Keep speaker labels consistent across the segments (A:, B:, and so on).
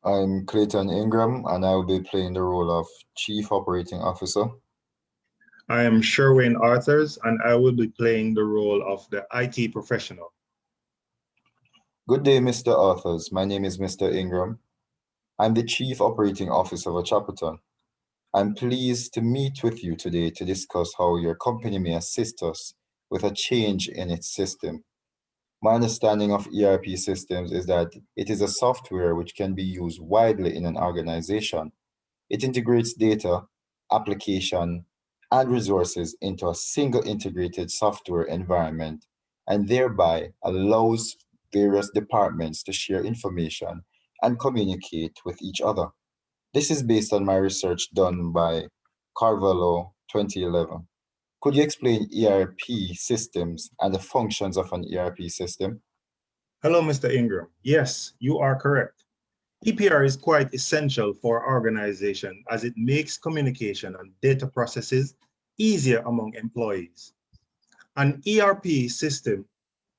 A: I'm Clayton Ingram, and I will be playing the role of Chief Operating Officer.
B: I am Sherwin Arthurs, and I will be playing the role of the IT professional.
A: Good day, Mr. Arthurs. My name is Mr. Ingram. I'm the Chief Operating Officer of Chapterton. I'm pleased to meet with you today to discuss how your company may assist us with a change in its system. My understanding of ERP systems is that it is a software which can be used widely in an organization. It integrates data, application, and resources into a single integrated software environment and thereby allows various departments to share information and communicate with each other. This is based on my research done by Carvalho 2011. Could you explain ERP systems and the functions of an ERP system?
B: Hello, Mr. Ingram. Yes, you are correct. EPR is quite essential for organization as it makes communication and data processes easier among employees. An ERP system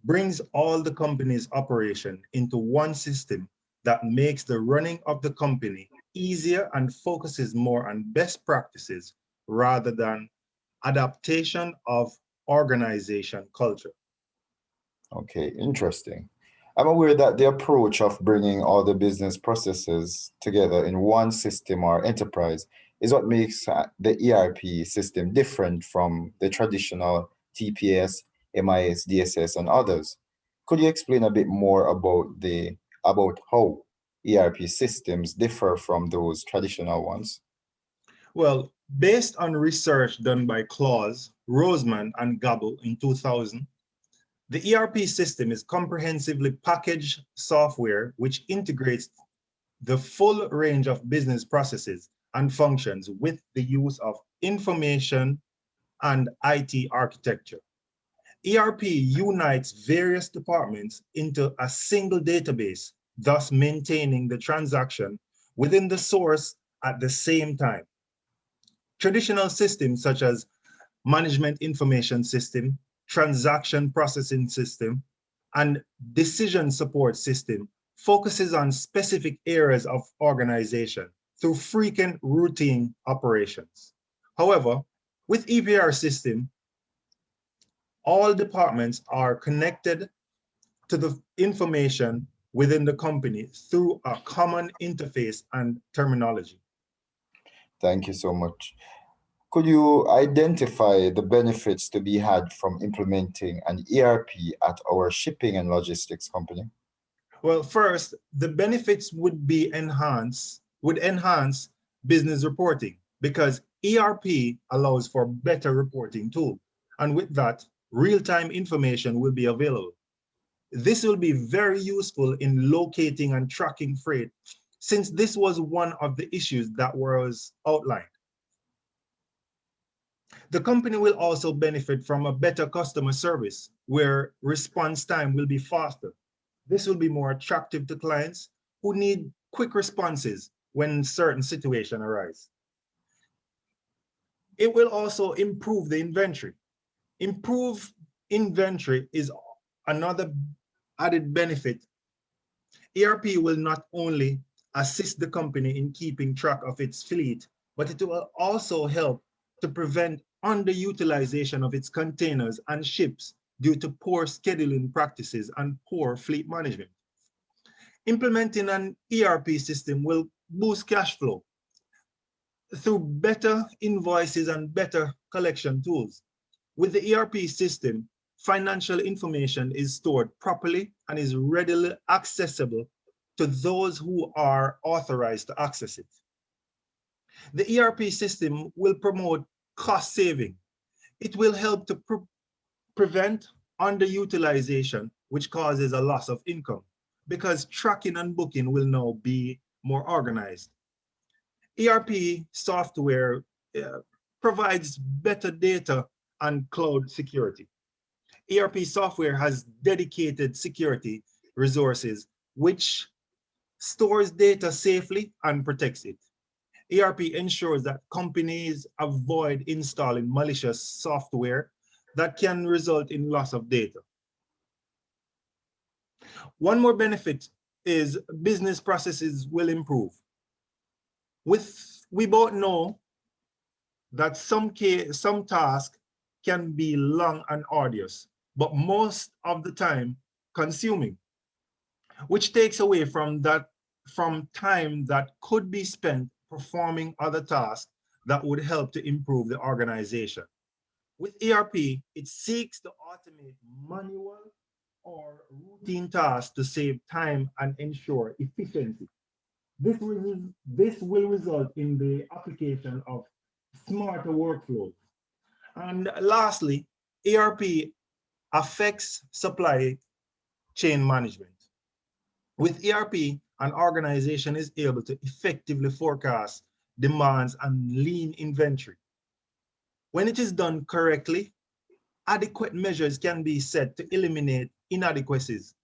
B: brings all the company's operation into one system that makes the running of the company easier and focuses more on best practices rather than adaptation of organization culture.
A: Okay, interesting. I'm aware that the approach of bringing all the business processes together in one system or enterprise is what makes the ERP system different from the traditional TPS, MIS, DSS, and others. Could you explain a bit more about how ERP systems differ from those traditional ones?
B: Well, based on research done by Claus, Roseman, and Gabel in 2000, the ERP system is comprehensively packaged software which integrates the full range of business processes and functions with the use of information and IT architecture. ERP unites various departments into a single database, thus maintaining the transaction within the source at the same time. Traditional systems such as management information system, transaction processing system, and decision support system focuses on specific areas of organization through frequent routine operations. However, with EPR system, all departments are connected to the information within the company through a common interface and terminology.
A: Thank you so much. Could you identify the benefits to be had from implementing an ERP at our shipping and logistics company?
B: Well, first, the benefits would enhance business reporting because ERP allows for better reporting tool. And with that, real-time information will be available. This will be very useful in locating and tracking freight since this was one of the issues that was outlined. The company will also benefit from a better customer service where response time will be faster. This will be more attractive to clients who need quick responses when certain situations arise. It will also improve the inventory. Improve inventory is another added benefit. ERP will not only assist the company in keeping track of its fleet, but it will also help to prevent underutilization of its containers and ships due to poor scheduling practices and poor fleet management. Implementing an ERP system will boost cash flow through better invoices and better collection tools. With the ERP system, financial information is stored properly and is readily accessible to those who are authorized to access it. The ERP system will promote cost saving. It will help to prevent underutilization, which causes a loss of income because tracking and booking will now be more organized. ERP software provides better data and cloud security. ERP software has dedicated security resources, which stores data safely and protects it. ERP ensures that companies avoid installing malicious software that can result in loss of data. One more benefit is business processes will improve. We both know that some tasks can be long and arduous, but most of the time consuming, which takes away from time that could be spent performing other tasks that would help to improve the organization. With ERP, it seeks to automate manual or routine tasks to save time and ensure efficiency. This will result in the application of smarter workflows. And lastly, ERP affects supply chain management. With ERP, an organization is able to effectively forecast demands and lean inventory. When it is done correctly, adequate measures can be set to eliminate inadequacies.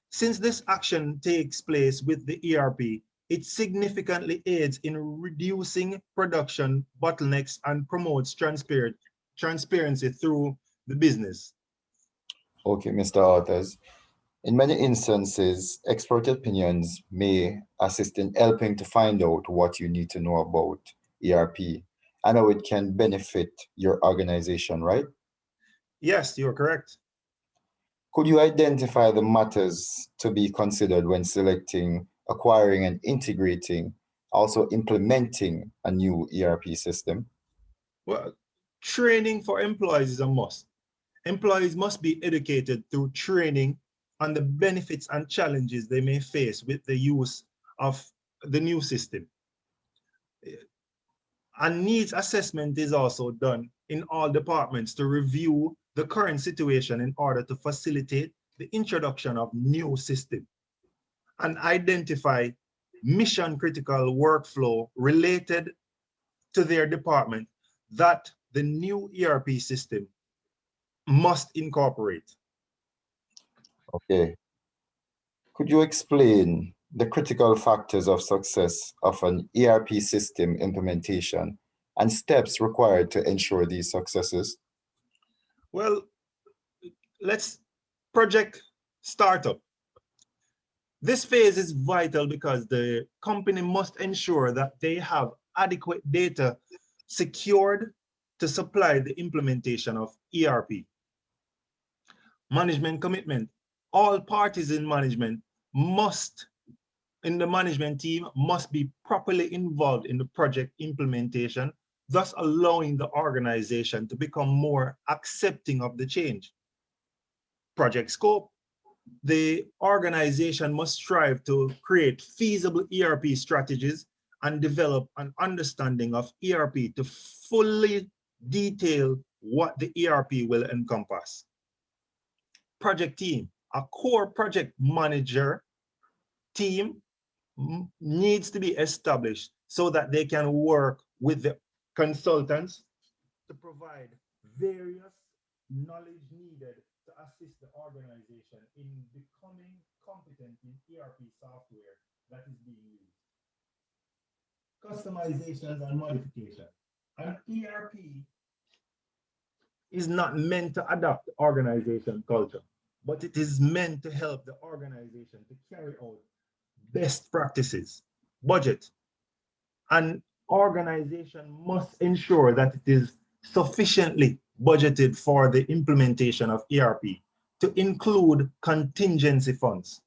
B: Since this action takes place with the ERP, it significantly aids in reducing production bottlenecks and promotes transparency through the business.
A: Okay, Mr. Authors. In many instances, expert opinions may assist in helping to find out what you need to know about ERP and how it can benefit your organization, right?
B: Yes, you're correct.
A: Could you identify the matters to be considered when selecting, acquiring, and integrating, also implementing a new ERP system?
B: Well, training for employees is a must. Employees must be educated through training on the benefits and challenges they may face with the use of the new system. A needs assessment is also done in all departments to review the current situation in order to facilitate the introduction of new system and identify mission critical workflow related to their department that the new ERP system must incorporate.
A: Okay. Could you explain the critical factors of success of an ERP system implementation and steps required to ensure these successes?
B: Well, let's project startup. This phase is vital because the company must ensure that they have adequate data secured to supply the implementation of ERP. Management commitment. All parties in the management team must be properly involved in the project implementation, thus allowing the organization to become more accepting of the change. Project scope. The organization must strive to create feasible ERP strategies and develop an understanding of ERP to fully detail what the ERP will encompass. Project team. A core project manager team needs to be established so that they can work with the consultants to provide various knowledge needed to assist the organization in becoming competent in ERP software that is being used. Customizations and modification. An ERP is not meant to adapt organization culture, but it is meant to help the organization to carry out best practices. Budget. An organization must ensure that it is sufficiently budgeted for the implementation of ERP to include contingency funds.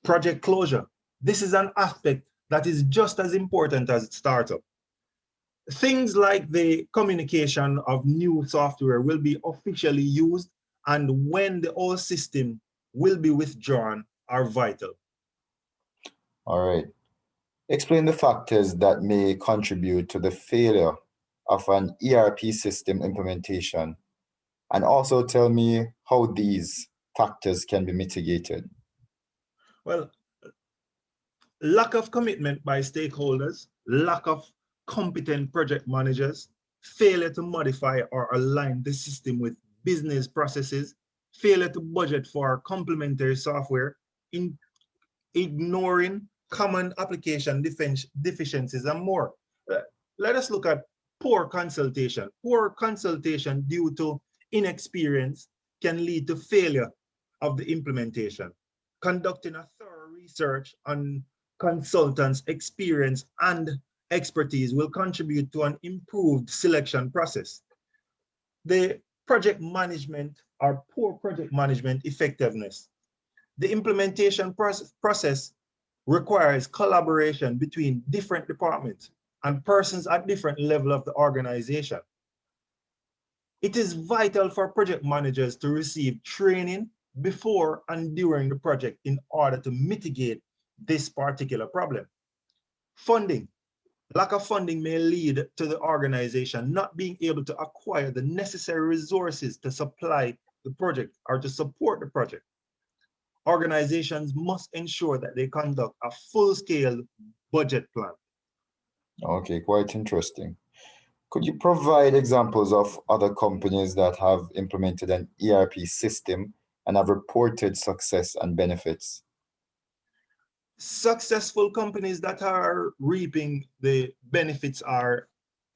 B: Project closure. This is an aspect that is just as important as startup. Things like the communication of new software will be officially used, and when the old system will be withdrawn are vital.
A: All right. Explain the factors that may contribute to the failure of an ERP system implementation, and also tell me how these factors can be mitigated.
B: Well, lack of commitment by stakeholders, lack of competent project managers, failure to modify or align the system with business processes, failure to budget for complementary software, ignoring common application deficiencies, and more. Let us look at poor consultation. Poor consultation due to inexperience can lead to failure of the implementation. Conducting a thorough research and consultants' experience and expertise will contribute to an improved selection process. The project management or poor project management effectiveness. The implementation process requires collaboration between different departments and persons at different levels of the organization. It is vital for project managers to receive training before and during the project in order to mitigate this particular problem. Funding. Lack of funding may lead to the organization not being able to acquire the necessary resources to supply the project or to support the project. Organizations must ensure that they conduct a full-scale budget plan.
A: Okay, quite interesting. Could you provide examples of other companies that have implemented an ERP system and have reported success and benefits?
B: Successful companies that are reaping the benefits are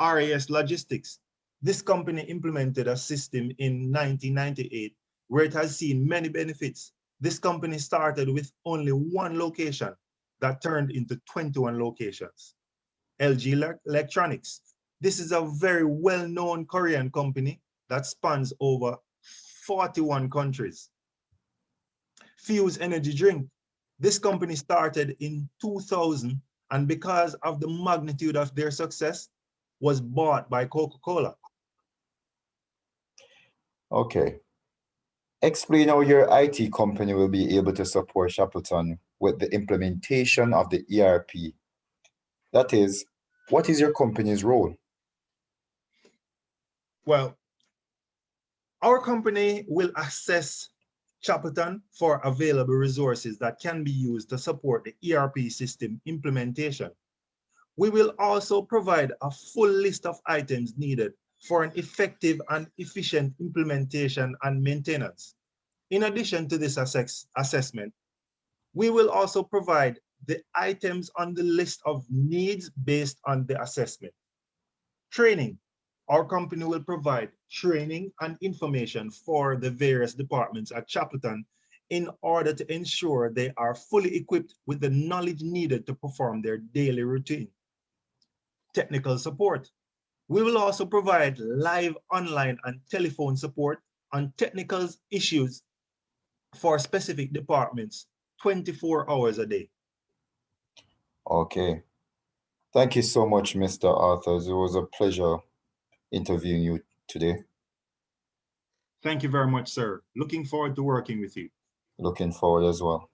B: RAS Logistics. This company implemented a system in 1998 where it has seen many benefits. This company started with only one location that turned into 21 locations. LG Electronics. This is a very well-known Korean company that spans over 41 countries. Fuse Energy Drink. This company started in 2000 and because of the magnitude of their success was bought by Coca-Cola.
A: Okay. Explain how your IT company will be able to support Shackleton with the implementation of the ERP. That is, what is your company's role?
B: Well, our company will assess Shackleton for available resources that can be used to support the ERP system implementation. We will also provide a full list of items needed for an effective and efficient implementation and maintenance. In addition to this assessment, we will also provide the items on the list of needs based on the assessment. Training. Our company will provide training and information for the various departments at Shackleton in order to ensure they are fully equipped with the knowledge needed to perform their daily routine. Technical support. We will also provide live online and telephone support on technical issues for specific departments 24 hours a day.
A: Okay. Thank you so much, Mr. Arthurs. It was a pleasure interviewing you today.
B: Thank you very much, sir. Looking forward to working with you.
A: Looking forward as well.